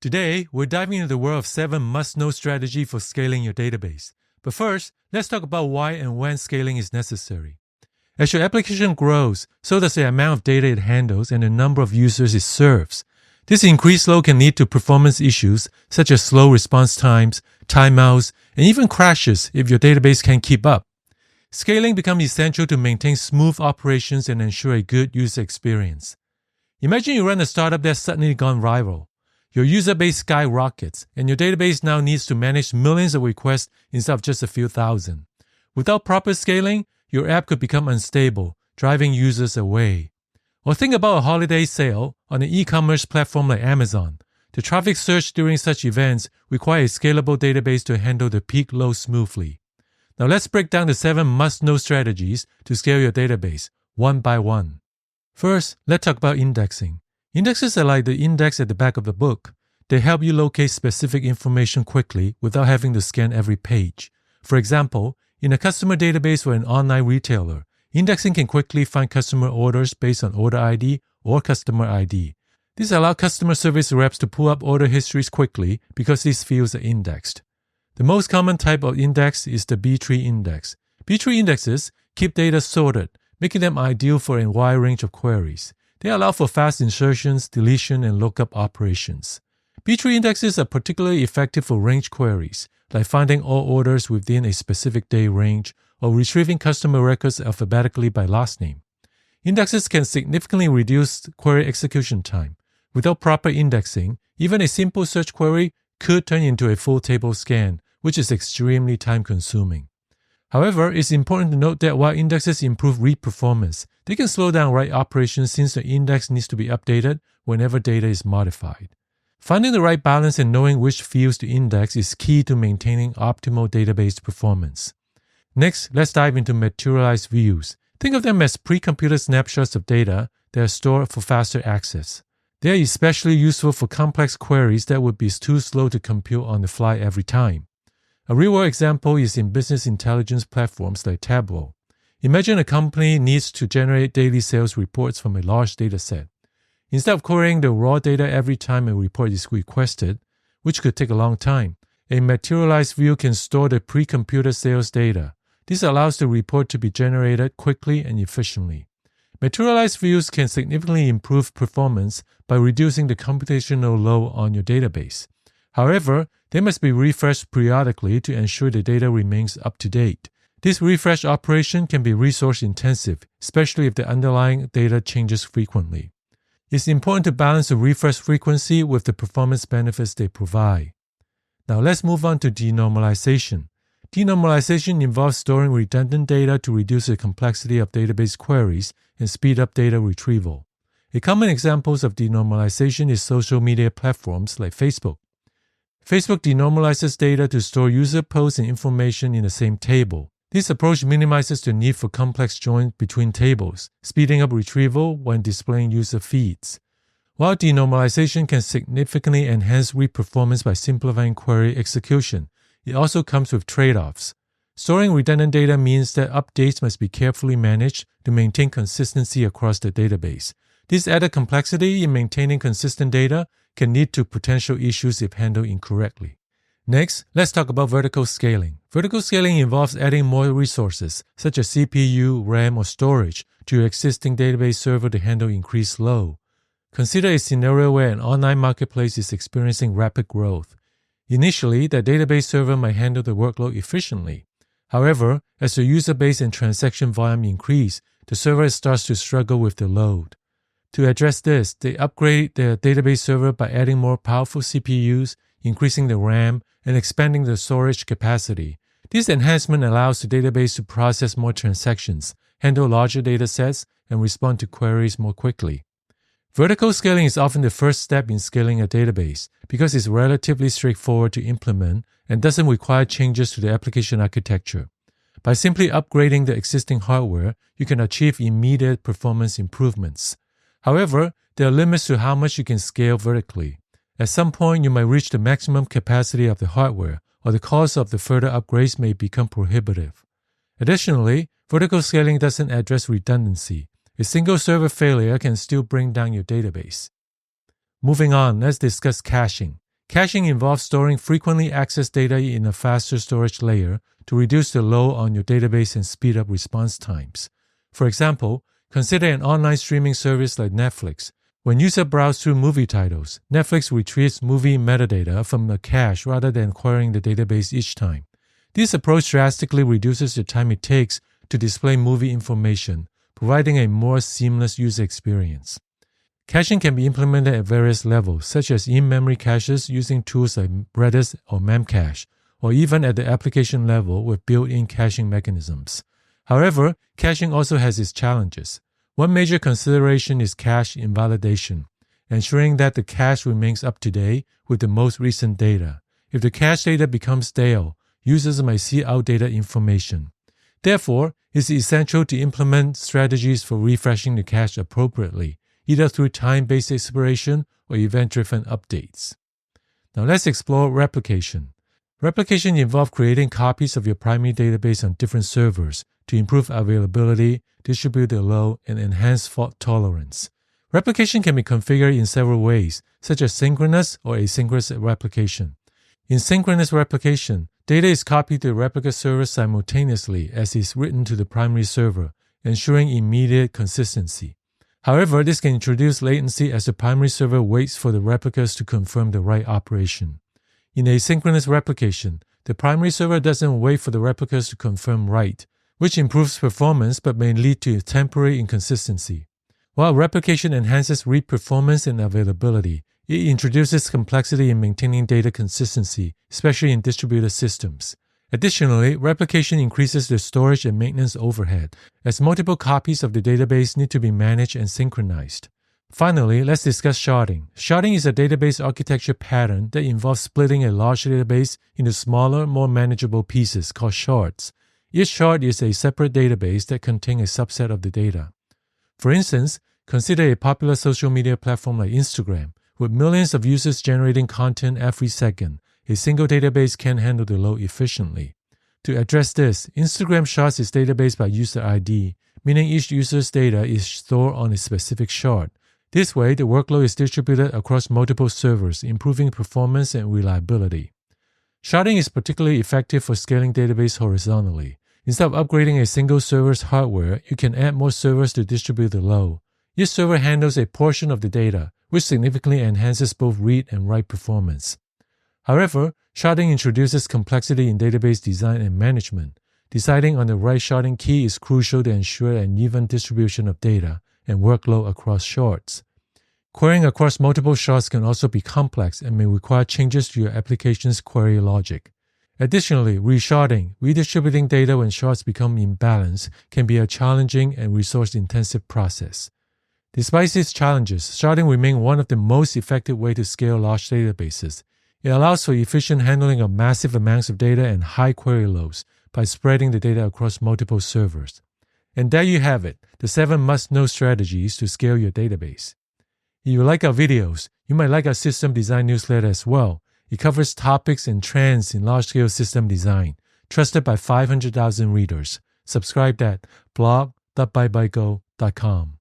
Today, we're diving into the world of 7 must-know strategies for scaling your database. But first, let's talk about why and when scaling is necessary. As your application grows, so does the amount of data it handles and the number of users it serves. This increased load can lead to performance issues such as slow response times, timeouts, and even crashes if your database can't keep up. Scaling becomes essential to maintain smooth operations and ensure a good user experience. Imagine you run a startup that's suddenly gone viral. Your user base skyrockets, and your database now needs to manage millions of requests instead of just a few thousand. Without proper scaling, your app could become unstable, driving users away. Or think about a holiday sale on an e-commerce platform like Amazon. The traffic surge during such events requires a scalable database to handle the peak load smoothly. Now let's break down the 7 must-know strategies to scale your database, one by one. First, let's talk about indexing. Indexes are like the index at the back of the book. They help you locate specific information quickly without having to scan every page. For example, in a customer database for an online retailer, indexing can quickly find customer orders based on order ID or customer ID. This allows customer service reps to pull up order histories quickly because these fields are indexed. The most common type of index is the B-tree index. B-tree indexes keep data sorted, making them ideal for a wide range of queries. They allow for fast insertions, deletion, and lookup operations. B-tree indexes are particularly effective for range queries, like finding all orders within a specific day range or retrieving customer records alphabetically by last name. Indexes can significantly reduce query execution time. Without proper indexing, even a simple search query could turn into a full table scan, which is extremely time-consuming. However, it's important to note that while indexes improve read performance, they can slow down write operations since the index needs to be updated whenever data is modified. Finding the right balance and knowing which fields to index is key to maintaining optimal database performance. Next, let's dive into materialized views. Think of them as pre-computed snapshots of data that are stored for faster access. They are especially useful for complex queries that would be too slow to compute on the fly every time. A real-world example is in business intelligence platforms like Tableau. Imagine a company needs to generate daily sales reports from a large data set. Instead of querying the raw data every time a report is requested, which could take a long time, a materialized view can store the pre-computed sales data. This allows the report to be generated quickly and efficiently. Materialized views can significantly improve performance by reducing the computational load on your database. However, they must be refreshed periodically to ensure the data remains up to date. This refresh operation can be resource-intensive, especially if the underlying data changes frequently. It's important to balance the refresh frequency with the performance benefits they provide. Now let's move on to denormalization. Denormalization involves storing redundant data to reduce the complexity of database queries and speed up data retrieval. A common example of denormalization is social media platforms like Facebook. Facebook denormalizes data to store user posts and information in the same table. This approach minimizes the need for complex joins between tables, speeding up retrieval when displaying user feeds. While denormalization can significantly enhance read performance by simplifying query execution, it also comes with trade-offs. Storing redundant data means that updates must be carefully managed to maintain consistency across the database. This added complexity in maintaining consistent data can lead to potential issues if handled incorrectly. Next, let's talk about vertical scaling. Vertical scaling involves adding more resources, such as CPU, RAM, or storage, to your existing database server to handle increased load. Consider a scenario where an online marketplace is experiencing rapid growth. Initially, the database server might handle the workload efficiently. However, as the user base and transaction volume increase, the server starts to struggle with the load. To address this, they upgrade their database server by adding more powerful CPUs, increasing the RAM, and expanding the storage capacity. This enhancement allows the database to process more transactions, handle larger data sets, and respond to queries more quickly. Vertical scaling is often the first step in scaling a database because it's relatively straightforward to implement and doesn't require changes to the application architecture. By simply upgrading the existing hardware, you can achieve immediate performance improvements. However, there are limits to how much you can scale vertically. At some point, you might reach the maximum capacity of the hardware, or the cost of the further upgrades may become prohibitive. Additionally, vertical scaling doesn't address redundancy. A single server failure can still bring down your database. Moving on, let's discuss caching. Caching involves storing frequently accessed data in a faster storage layer to reduce the load on your database and speed up response times. For example, consider an online streaming service like Netflix. When users browse through movie titles, Netflix retrieves movie metadata from the cache rather than querying the database each time. This approach drastically reduces the time it takes to display movie information, providing a more seamless user experience. Caching can be implemented at various levels, such as in-memory caches using tools like Redis or Memcache, or even at the application level with built-in caching mechanisms. However, caching also has its challenges. One major consideration is cache invalidation, ensuring that the cache remains up to date with the most recent data. If the cache data becomes stale, users might see outdated information. Therefore, it's essential to implement strategies for refreshing the cache appropriately, either through time-based expiration or event-driven updates. Now let's explore replication. Replication involves creating copies of your primary database on different servers to improve availability, distribute the load, and enhance fault tolerance. Replication can be configured in several ways, such as synchronous or asynchronous replication. In synchronous replication, data is copied to the replica server simultaneously as is written to the primary server, ensuring immediate consistency. However, this can introduce latency as the primary server waits for the replicas to confirm the right operation. In asynchronous replication, the primary server doesn't wait for the replicas to confirm right, which improves performance but may lead to temporary inconsistency. While replication enhances read performance and availability, it introduces complexity in maintaining data consistency, especially in distributed systems. Additionally, replication increases the storage and maintenance overhead, as multiple copies of the database need to be managed and synchronized. Finally, let's discuss sharding. Sharding is a database architecture pattern that involves splitting a large database into smaller, more manageable pieces called shards. Each shard is a separate database that contains a subset of the data. For instance, consider a popular social media platform like Instagram. With millions of users generating content every second, a single database can't handle the load efficiently. To address this, Instagram shards its database by user ID, meaning each user's data is stored on a specific shard. This way, the workload is distributed across multiple servers, improving performance and reliability. Sharding is particularly effective for scaling database horizontally. Instead of upgrading a single server's hardware, you can add more servers to distribute the load. Each server handles a portion of the data, which significantly enhances both read and write performance. However, sharding introduces complexity in database design and management. Deciding on the right sharding key is crucial to ensure an even distribution of data and workload across shards. Querying across multiple shards can also be complex and may require changes to your application's query logic. Additionally, resharding, redistributing data when shards become imbalanced, can be a challenging and resource-intensive process. Despite these challenges, sharding remains one of the most effective ways to scale large databases. It allows for efficient handling of massive amounts of data and high query loads by spreading the data across multiple servers. And there you have it, the 7 must-know strategies to scale your database. If you like our videos, you might like our system design newsletter as well. It covers topics and trends in large-scale system design, trusted by 500,000 readers. Subscribe at blog.bybygo.com.